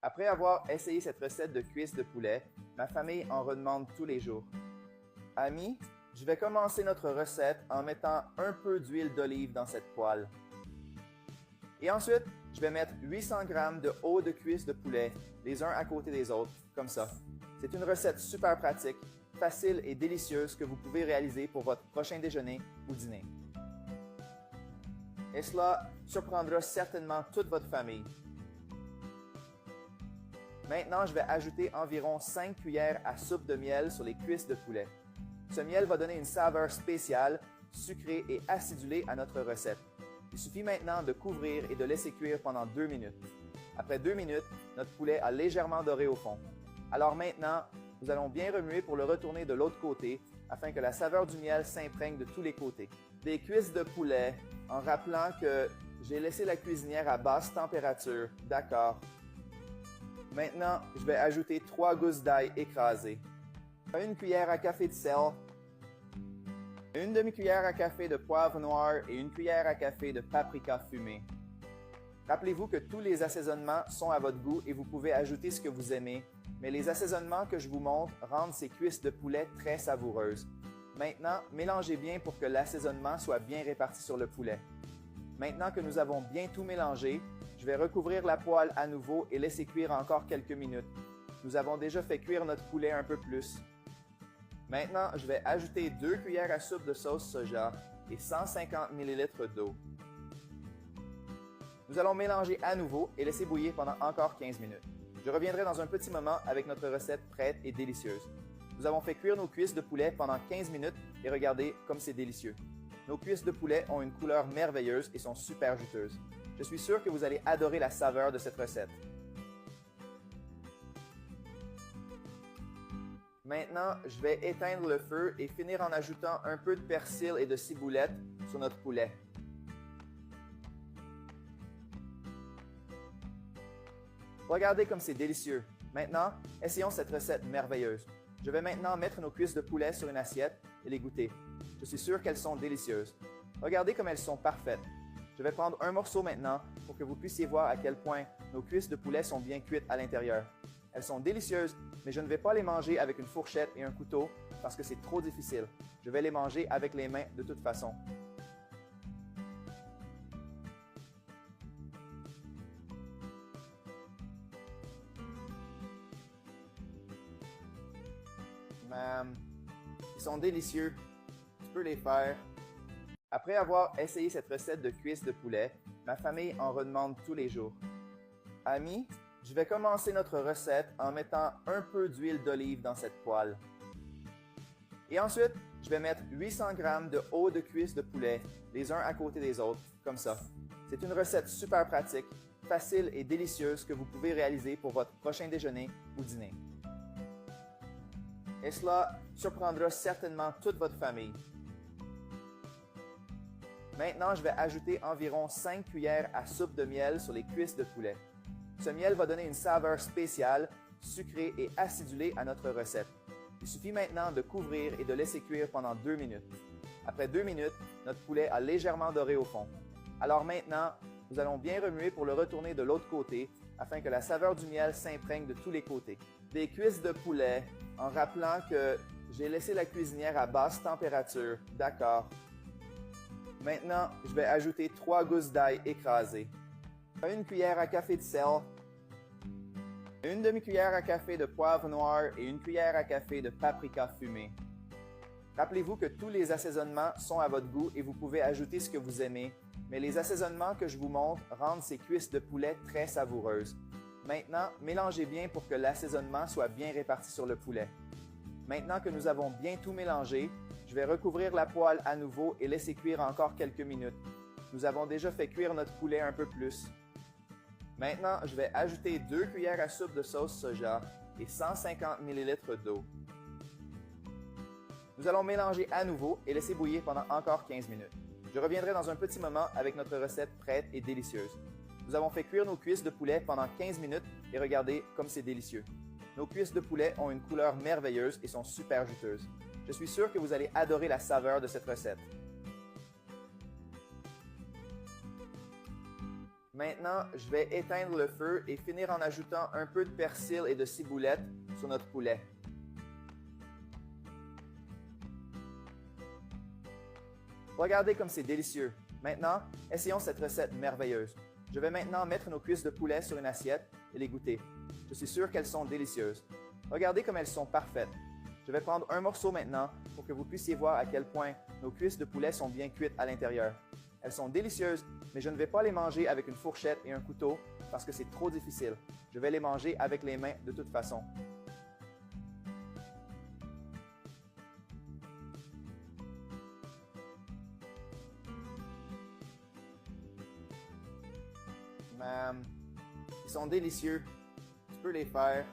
Après avoir essayé cette recette de cuisses de poulet, ma famille en redemande tous les jours. Amis, je vais commencer notre recette en mettant un peu d'huile d'olive dans cette poêle. Et ensuite, je vais mettre 800 g de os de cuisses de poulet, les uns à côté des autres, comme ça. C'est une recette super pratique, facile et délicieuse que vous pouvez réaliser pour votre prochain déjeuner ou dîner. Et cela surprendra certainement toute votre famille. Maintenant, je vais ajouter environ 5 cuillères à soupe de miel sur les cuisses de poulet. Ce miel va donner une saveur spéciale, sucrée et acidulée à notre recette. Il suffit maintenant de couvrir et de laisser cuire pendant 2 minutes. Après 2 minutes, notre poulet a légèrement doré au fond. Alors maintenant, nous allons bien remuer pour le retourner de l'autre côté afin que la saveur du miel s'imprègne de tous les côtés. Des cuisses de poulet, en rappelant que j'ai laissé la cuisinière à basse température. D'accord. Maintenant, je vais ajouter 3 gousses d'ail écrasées, 1 cuillère à café de sel, 1 demi-cuillère à café de poivre noir et 1 cuillère à café de paprika fumé. Rappelez-vous que tous les assaisonnements sont à votre goût et vous pouvez ajouter ce que vous aimez, mais les assaisonnements que je vous montre rendent ces cuisses de poulet très savoureuses. Maintenant, mélangez bien pour que l'assaisonnement soit bien réparti sur le poulet. Maintenant que nous avons bien tout mélangé, je vais recouvrir la poêle à nouveau et laisser cuire encore quelques minutes. Nous avons déjà fait cuire notre poulet un peu plus. Maintenant, je vais ajouter 2 cuillères à soupe de sauce soja et 150 ml d'eau. Nous allons mélanger à nouveau et laisser bouillir pendant encore 15 minutes. Je reviendrai dans un petit moment avec notre recette prête et délicieuse. Nous avons fait cuire nos cuisses de poulet pendant 15 minutes et regardez comme c'est délicieux. Nos cuisses de poulet ont une couleur merveilleuse et sont super juteuses. Je suis sûr que vous allez adorer la saveur de cette recette. Maintenant, je vais éteindre le feu et finir en ajoutant un peu de persil et de ciboulette sur notre poulet. Regardez comme c'est délicieux. Maintenant, essayons cette recette merveilleuse. Je vais maintenant mettre nos cuisses de poulet sur une assiette et les goûter. Je suis sûr qu'elles sont délicieuses. Regardez comme elles sont parfaites. Je vais prendre un morceau maintenant pour que vous puissiez voir à quel point nos cuisses de poulet sont bien cuites à l'intérieur. Elles sont délicieuses, mais je ne vais pas les manger avec une fourchette et un couteau parce que c'est trop difficile. Je vais les manger avec les mains de toute façon. Ils sont délicieux. Tu peux les faire. Après avoir essayé cette recette de cuisses de poulet, ma famille en redemande tous les jours. Amis, je vais commencer notre recette en mettant un peu d'huile d'olive dans cette poêle. Et ensuite, je vais mettre 800 g de os de cuisses de poulet, les uns à côté des autres, comme ça. C'est une recette super pratique, facile et délicieuse que vous pouvez réaliser pour votre prochain déjeuner ou dîner. Et cela surprendra certainement toute votre famille. Maintenant, je vais ajouter environ 5 cuillères à soupe de miel sur les cuisses de poulet. Ce miel va donner une saveur spéciale, sucrée et acidulée à notre recette. Il suffit maintenant de couvrir et de laisser cuire pendant 2 minutes. Après 2 minutes, notre poulet a légèrement doré au fond. Alors maintenant, nous allons bien remuer pour le retourner de l'autre côté afin que la saveur du miel s'imprègne de tous les côtés. Des cuisses de poulet, en rappelant que j'ai laissé la cuisinière à basse température. D'accord. Maintenant, je vais ajouter 3 gousses d'ail écrasées, 1 cuillère à café de sel, 1 demi-cuillère à café de poivre noir et 1 cuillère à café de paprika fumé. Rappelez-vous que tous les assaisonnements sont à votre goût et vous pouvez ajouter ce que vous aimez, mais les assaisonnements que je vous montre rendent ces cuisses de poulet très savoureuses. Maintenant, mélangez bien pour que l'assaisonnement soit bien réparti sur le poulet. Maintenant que nous avons bien tout mélangé, je vais recouvrir la poêle à nouveau et laisser cuire encore quelques minutes. Nous avons déjà fait cuire notre poulet un peu plus. Maintenant, je vais ajouter 2 cuillères à soupe de sauce soja et 150 ml d'eau. Nous allons mélanger à nouveau et laisser bouillir pendant encore 15 minutes. Je reviendrai dans un petit moment avec notre recette prête et délicieuse. Nous avons fait cuire nos cuisses de poulet pendant 15 minutes et regardez comme c'est délicieux. Nos cuisses de poulet ont une couleur merveilleuse et sont super juteuses. Je suis sûr que vous allez adorer la saveur de cette recette. Maintenant, je vais éteindre le feu et finir en ajoutant un peu de persil et de ciboulette sur notre poulet. Regardez comme c'est délicieux. Maintenant, essayons cette recette merveilleuse. Je vais maintenant mettre nos cuisses de poulet sur une assiette et les goûter. Je suis sûr qu'elles sont délicieuses. Regardez comme elles sont parfaites. Je vais prendre un morceau maintenant pour que vous puissiez voir à quel point nos cuisses de poulet sont bien cuites à l'intérieur. Elles sont délicieuses, mais je ne vais pas les manger avec une fourchette et un couteau parce que c'est trop difficile. Je vais les manger avec les mains de toute façon. Ils sont délicieux. Tu peux les faire